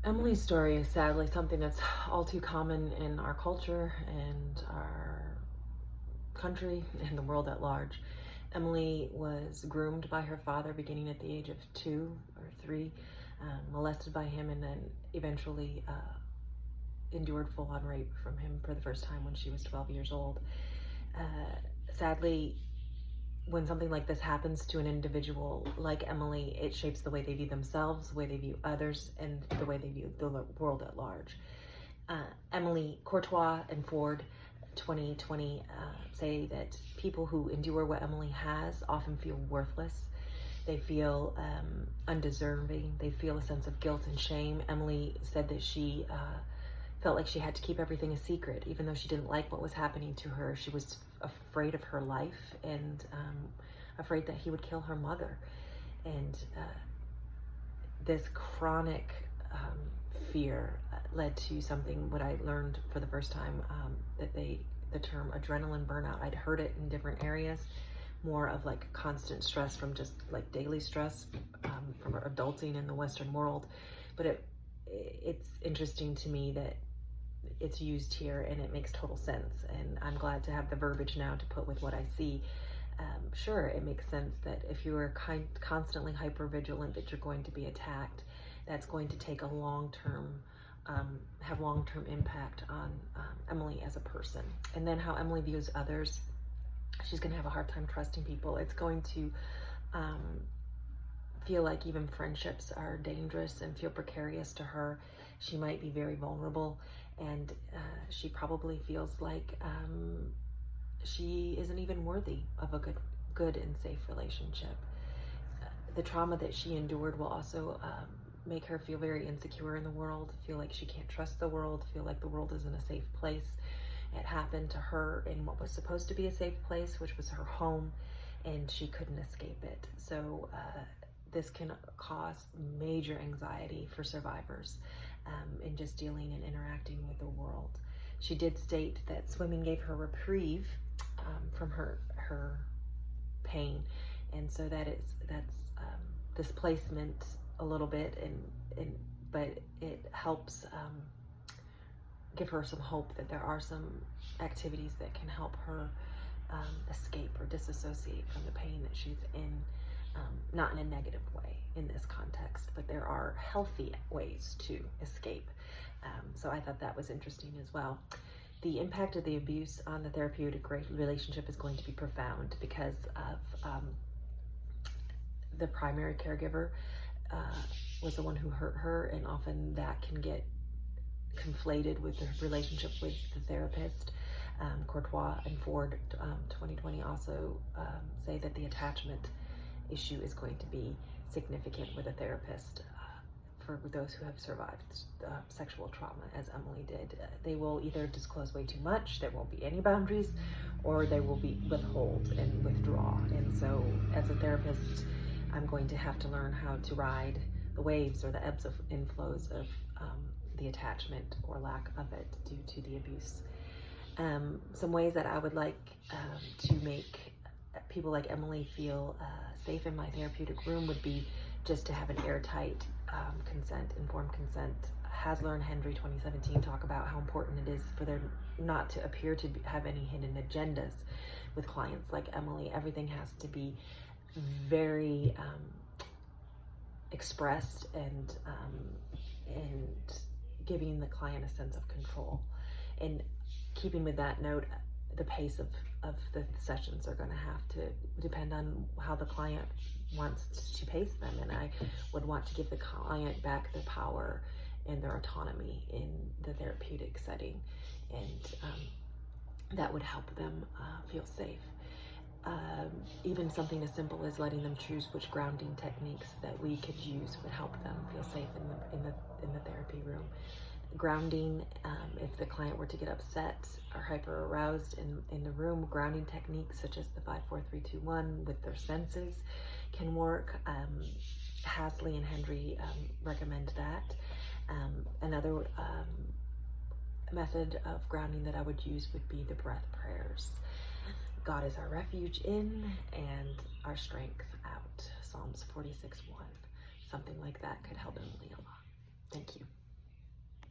Emily's story is sadly something that's all too common in our culture and our country and the world at large. Emily was groomed by her father beginning at the age of 2 or 3, molested by him, and then eventually endured full-on rape from him for the first time when she was 12 years old. Sadly, when something like this happens to an individual like Emily, it shapes the way they view themselves, the way they view others, and the way they view the world at large. Emily Courtois and Ford 2020 say that people who endure what Emily has often feel worthless. They feel undeserving. They feel a sense of guilt and shame. Emily said that she felt like she had to keep everything a secret, even though she didn't like what was happening to her. She was afraid of her life and afraid that he would kill her mother. And this chronic fear led to something, what I learned for the first time, that the term adrenaline burnout. I'd heard it in different areas, more of like constant stress from just like daily stress from adulting in the Western world. But it's interesting to me that it's used here and it makes total sense. And I'm glad to have the verbiage now to put with what I see. Sure, it makes sense that if you are constantly hyper vigilant that you're going to be attacked, that's going to take a have long-term impact on Emily as a person. And then how Emily views others, she's going to have a hard time trusting people. It's going to feel like even friendships are dangerous and feel precarious to her. She might be very vulnerable, and she probably feels like she isn't even worthy of a good and safe relationship. The trauma that she endured will also make her feel very insecure in the world, feel like she can't trust the world, feel like the world isn't a safe place. It happened to her in what was supposed to be a safe place, which was her home, and she couldn't escape it. So this can cause major anxiety for survivors in just dealing and interacting with the world. She did state that swimming gave her reprieve from her pain, and so that's displacement a little bit, but it helps give her some hope that there are some activities that can help her escape or disassociate from the pain that she's in, not in a negative way in this context, but there are healthy ways to escape. So I thought that was interesting as well. The impact of the abuse on the therapeutic relationship is going to be profound because of the primary caregiver was the one who hurt her, and often that can get conflated with the relationship with the therapist. Courtois and Ford 2020 also say that the attachment issue is going to be significant with a therapist for those who have survived sexual trauma, as Emily did. They will either disclose way too much, there won't be any boundaries, or they will be withhold and withdraw. And so as a therapist, I'm going to have to learn how to ride the waves or the ebbs of inflows of the attachment or lack of it due to the abuse. Some ways that I would like to make people like Emily feel safe in my therapeutic room would be just to have an airtight informed consent. Hasler and Hendry 2017 talk about how important it is for there not to appear to have any hidden agendas with clients like Emily. Everything has to be very expressed and giving the client a sense of control. And keeping with that note, the pace of the sessions are going to have to depend on how the client wants to pace them, and I would want to give the client back their power and their autonomy in the therapeutic setting, and that would help them feel safe. Even something as simple as letting them choose which grounding techniques that we could use would help them feel safe in the therapy room. Grounding, if the client were to get upset or hyper aroused in the room, grounding techniques such as the 5-4-3-2-1 with their senses can work. Hasley and Hendry recommend that. Another method of grounding that I would use would be the breath prayers. God is our refuge in and our strength out. Psalms 46:1. Something like that could help Emily a lot.